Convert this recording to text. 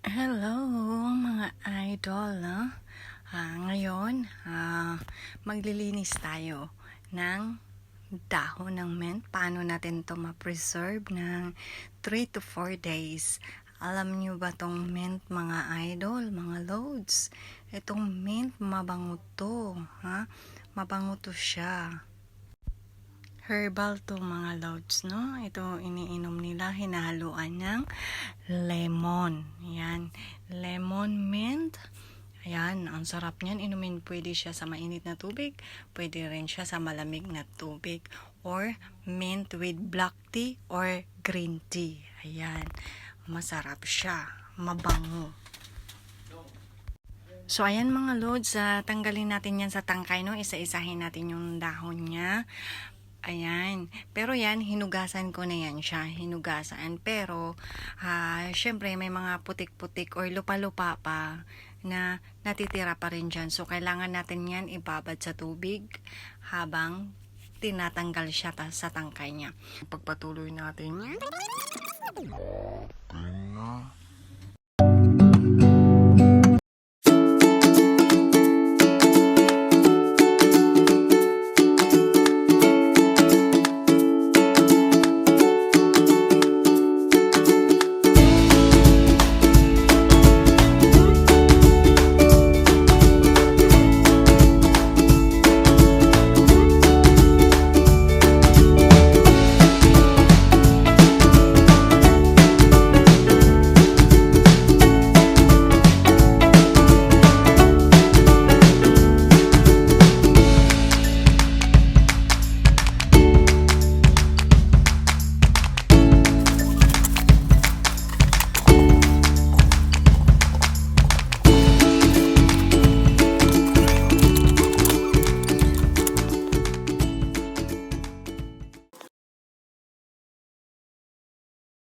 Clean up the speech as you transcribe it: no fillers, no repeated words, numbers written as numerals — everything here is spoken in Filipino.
Hello mga idol, no? Ngayon, maglilinis tayo ng dahon ng mint. Paano natin to ma-preserve ng 3 to 4 days? Alam nyo ba tong mint, mga idol, mga loads? Itong mint, mabango to, ha? Mabango to siya. Herbal to, mga loads, no? Ito iniinom nila, hinahaluan ng lemon. Yan, lemon mint. Ayan, ang sarap niyan. Inumin, pwede siya sa mainit na tubig, pwede rin siya sa malamig na tubig, or mint with black tea or green tea. Ayan, masarap siya, mabango. So, ayan mga loads, tanggalin natin yan sa tangkay, no? Isa-isahin natin yung dahon niya. Ayan. Pero yan, hinugasan ko na yan siya. Hinugasan. Pero, syempre, may mga putik-putik or lupa-lupa pa na natitira pa rin dyan. So, kailangan natin yan ibabad sa tubig habang tinatanggal siya sa tangkay niya. Pagpatuloy natin.